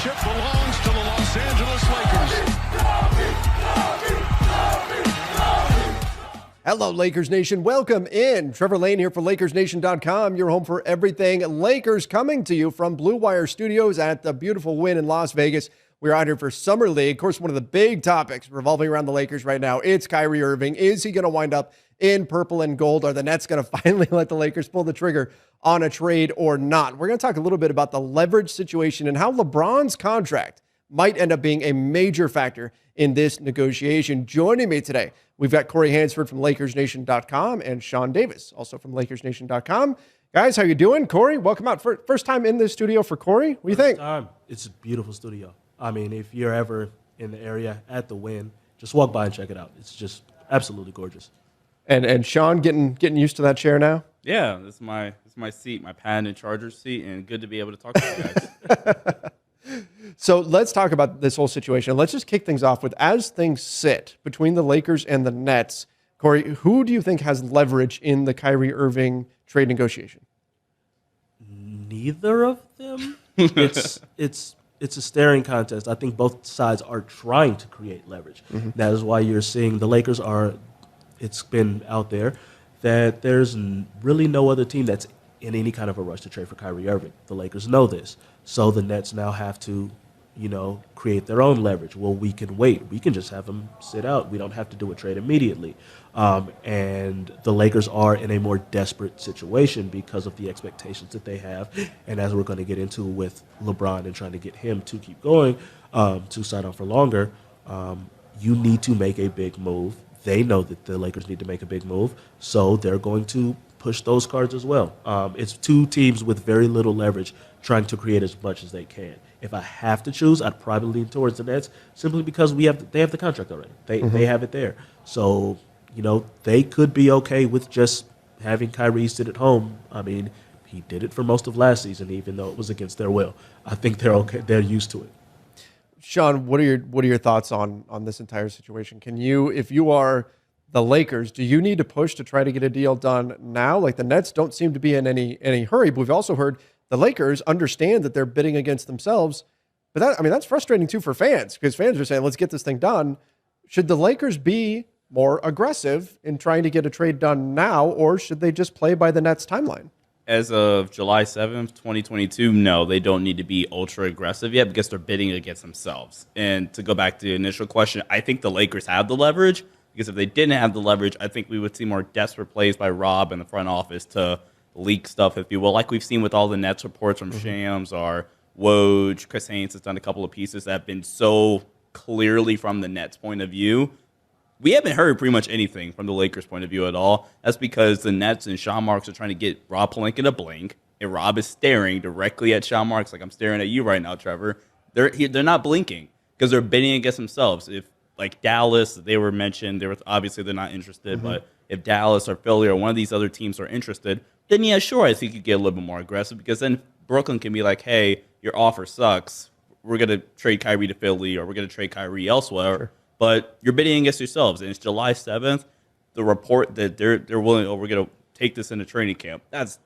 championship belongs to the Los Angeles Lakers. Hello, Lakers Nation. Welcome in. Trevor Lane here for LakersNation.com, your home for everything Lakers, coming to you from Blue Wire Studios at the beautiful Wynn in Las Vegas. We're out here for Summer League. Of course, one of the big topics revolving around the Lakers right now, it's Kyrie Irving. Is he going to wind up in purple and gold? Are the Nets going to finally let the Lakers pull the trigger on a trade or not? We're going to talk a little bit about the leverage situation and how LeBron's contract might end up being a major factor in this negotiation. Joining me today, we've got Corey Hansford from LakersNation.com and Sean Davis, also from LakersNation.com. Guys, how you doing? Corey, welcome out. First time in the studio for Corey. What do you think? It's a beautiful studio. I mean, if you're ever in the area at the Wynn, just walk by and check it out. It's just absolutely gorgeous. And Sean, getting used to that chair now? Yeah, this is my seat, my Patent and Charger seat, and good to be able to talk to you guys. So let's talk about this whole situation. Let's just kick things off with, as things sit between the Lakers and the Nets, Corey, who do you think has leverage in the Kyrie Irving trade negotiation? Neither of them. It's a staring contest. I think both sides are trying to create leverage. Mm-hmm. That is why you're seeing the Lakers it's been out there that there's really no other team that's in any kind of a rush to trade for Kyrie Irving. The Lakers know this. So the Nets now have to, create their own leverage. Well, we can wait. We can just have him sit out. We don't have to do a trade immediately. And the Lakers are in a more desperate situation because of the expectations that they have. And as we're going to get into with LeBron and trying to get him to keep going, to sign on for longer, you need to make a big move. They know that the Lakers need to make a big move, so they're going to push those cards as well. It's two teams with very little leverage trying to create as much as they can. If I have to choose, I'd probably lean towards the Nets simply because they have the contract already. They have it there. So, they could be okay with just having Kyrie sit at home. I mean, he did it for most of last season, even though it was against their will. I think they're okay. They're used to it. Sean, what are your thoughts on this entire situation? Can you, if you are the Lakers, do you need to push to try to get a deal done now? Like, the Nets don't seem to be in any hurry, but we've also heard the Lakers understand that they're bidding against themselves. But that's frustrating too for fans, because fans are saying, let's get this thing done. Should the Lakers be more aggressive in trying to get a trade done now, or should they just play by the Nets timeline? As of July 7th, 2022, no, they don't need to be ultra aggressive yet because they're bidding against themselves. And to go back to the initial question, I think the Lakers have the leverage, because if they didn't have the leverage, I think we would see more desperate plays by Rob in the front office to leak stuff, if you will, like we've seen with all the Nets reports from Shams or Woj. Chris Haynes has done a couple of pieces that have been so clearly from the Nets' point of view. We haven't heard pretty much anything from the Lakers' point of view at all. That's because the Nets and Sean Marks are trying to get Rob Pelinka to blink, and Rob is staring directly at Sean Marks like I'm staring at you right now, Trevor. They're not blinking because they're bidding against themselves. If, like, Dallas, they were mentioned, obviously they're not interested, but if Dallas or Philly or one of these other teams are interested, then yeah, sure, I think you get a little bit more aggressive, because then Brooklyn can be like, hey, your offer sucks. We're going to trade Kyrie to Philly, or we're going to trade Kyrie elsewhere. Sure. But you're bidding against yourselves, and it's July 7th. The report that they're willing, we're going to take this into training camp. That's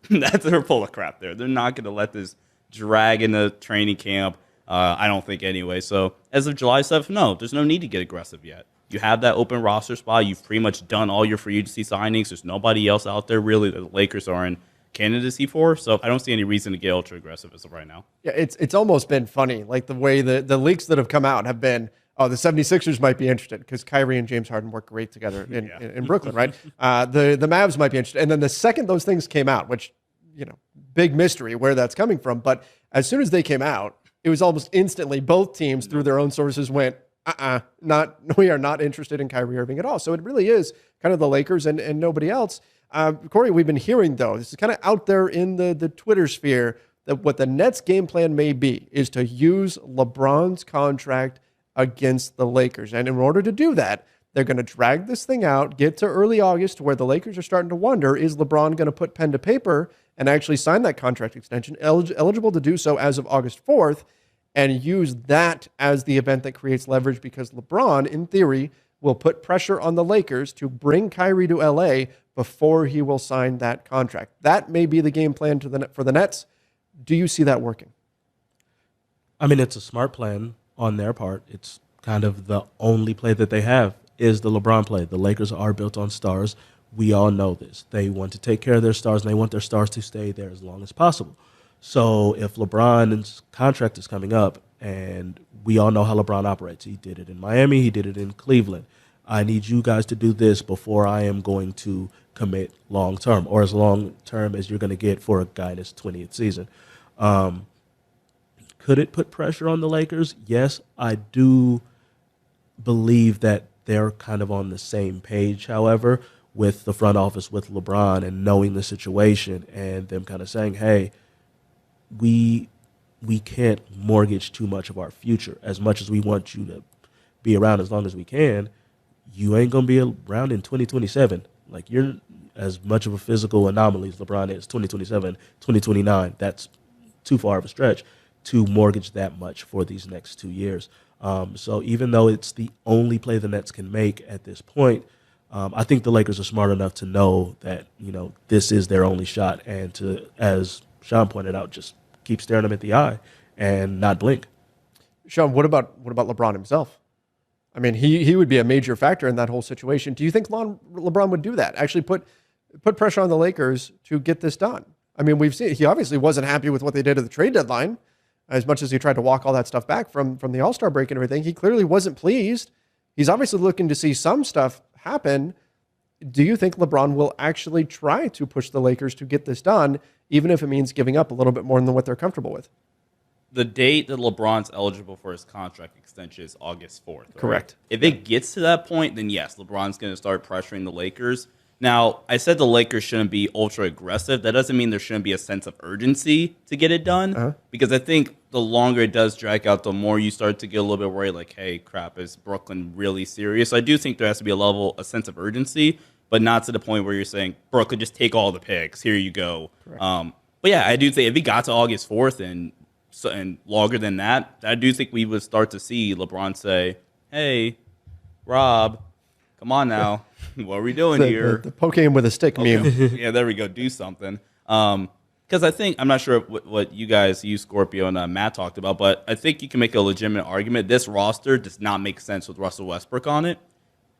they're full of crap there. They're not going to let this drag into training camp. I don't think anyway. So as of July 7th, no, there's no need to get aggressive yet. You have that open roster spot. You've pretty much done all your free agency signings. There's nobody else out there really that the Lakers are in candidacy for. So I don't see any reason to get ultra aggressive as of right now. Yeah, it's almost been funny, like the way the leaks that have come out have been. Oh, the 76ers might be interested because Kyrie and James Harden work great together in Brooklyn, right? The Mavs might be interested. And then the second those things came out, which, big mystery where that's coming from. But as soon as they came out, it was almost instantly both teams through their own sources went, we are not interested in Kyrie Irving at all. So it really is kind of the Lakers and nobody else. Corey, we've been hearing, though, this is kind of out there in the Twitter sphere, that what the Nets' game plan may be is to use LeBron's contract against the Lakers. And in order to do that, they're going to drag this thing out, get to early August, where the Lakers are starting to wonder, is LeBron going to put pen to paper and actually sign that contract extension, eligible to do so as of August 4th, and use that as the event that creates leverage, because LeBron, in theory, will put pressure on the Lakers to bring Kyrie to LA before he will sign that contract. That may be the game plan for the Nets. Do you see that working? I mean, it's a smart plan on their part. It's kind of the only play that they have is the LeBron play. The Lakers are built on stars. We all know this. They want to take care of their stars, and they want their stars to stay there as long as possible. So if LeBron's contract is coming up, and we all know how LeBron operates. He did it in Miami. He did it in Cleveland. I need you guys to do this before I am going to commit long-term, or as long-term as you're going to get for a guy in his 20th season. Could it put pressure on the Lakers? Yes, I do believe that they're kind of on the same page, however, with the front office, with LeBron, and knowing the situation and them kind of saying, hey, we can't mortgage too much of our future. As much as we want you to be around as long as we can, you ain't going to be around in 2027. Like, you're as much of a physical anomaly as LeBron is, 2027, 2029. That's too far of a stretch to mortgage that much for these next 2 years. So even though it's the only play the Nets can make at this point, I think the Lakers are smart enough to know that, this is their only shot, and to, as Sean pointed out, just keep staring them at the eye and not blink. Sean, what about LeBron himself? I mean, he would be a major factor in that whole situation. Do you think LeBron would do that? Actually put pressure on the Lakers to get this done? I mean, we've seen he obviously wasn't happy with what they did at the trade deadline, as much as he tried to walk all that stuff back from the All-Star break and everything. He clearly wasn't pleased. He's obviously looking to see some stuff happen. Do you think LeBron will actually try to push the Lakers to get this done, even if it means giving up a little bit more than what they're comfortable with? The date that LeBron's eligible for his contract extension is August 4th. Right? Correct. If it gets to that point, then yes, LeBron's going to start pressuring the Lakers. Now, I said the Lakers shouldn't be ultra aggressive. That doesn't mean there shouldn't be a sense of urgency to get it done. Because I think the longer it does drag out, the more you start to get a little bit worried, like, hey, crap, is Brooklyn really serious? So I do think there has to be a sense of urgency, but not to the point where you're saying, Brooklyn, just take all the picks. Here you go. But yeah, I do think if it got to August 4th and longer than that, I do think we would start to see LeBron say, hey, Rob, come on now. What are we doing here? The poke him with a stick meme. Yeah, there we go. Do something. Because I think, I'm not sure what you guys, Scorpio and Matt talked about, but I think you can make a legitimate argument. This roster does not make sense with Russell Westbrook on it,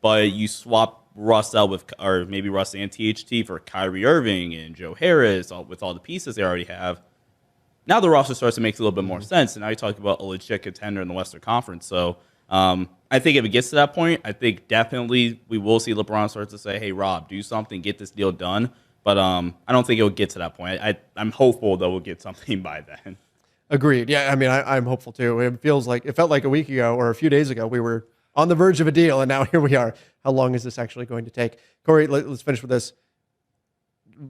but you swap Russ out with, or maybe Russ and THT for Kyrie Irving and Joe Harris with all the pieces they already have. Now the roster starts to make a little bit more sense, and now you're talking about a legit contender in the Western Conference. So I think if it gets to that point, I think definitely we will see LeBron start to say, hey, Rob, do something, get this deal done. But I don't think it will get to that point. I'm hopeful that we'll get something by then. Agreed. Yeah, I mean, I'm hopeful too. It felt like a week ago or a few days ago we were on the verge of a deal, and now here we are. How long is this actually going to take? Corey, let's finish with this.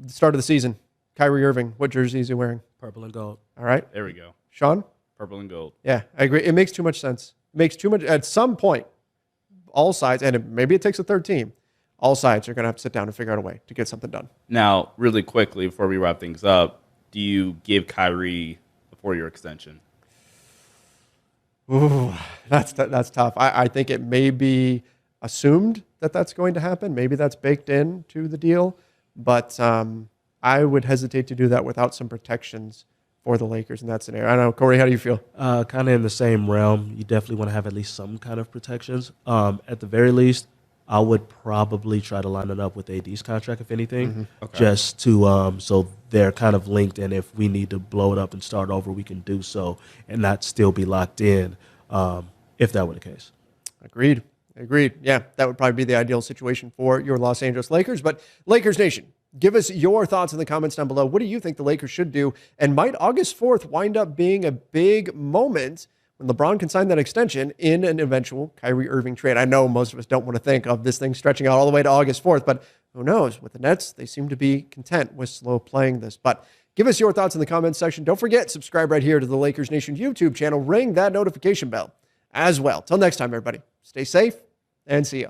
Start of the season. Kyrie Irving, what jersey is he wearing? Purple and gold. All right. There we go. Sean? Purple and gold. Yeah, I agree. It makes too much sense. It makes too much. At some point, all sides, and maybe it takes a third team, all sides are going to have to sit down and figure out a way to get something done. Now, really quickly, before we wrap things up, do you give Kyrie a 4-year extension? Ooh, that's tough. I think it may be assumed that that's going to happen. Maybe that's baked into the deal. But I would hesitate to do that without some protections for the Lakers in that scenario. I don't know. Corey, how do you feel? Kind of in the same realm. You definitely want to have at least some kind of protections. At the very least, I would probably try to line it up with AD's contract, if anything, just to so they're kind of linked. And if we need to blow it up and start over, we can do so and not still be locked in if that were the case. Agreed. Yeah, that would probably be the ideal situation for your Los Angeles Lakers. But Lakers Nation, give us your thoughts in the comments down below. What do you think the Lakers should do? And might August 4th wind up being a big moment when LeBron can sign that extension in an eventual Kyrie Irving trade? I know most of us don't want to think of this thing stretching out all the way to August 4th, but who knows? With the Nets, they seem to be content with slow playing this. But give us your thoughts in the comments section. Don't forget, subscribe right here to the Lakers Nation YouTube channel. Ring that notification bell as well. Till next time, everybody, stay safe and see ya.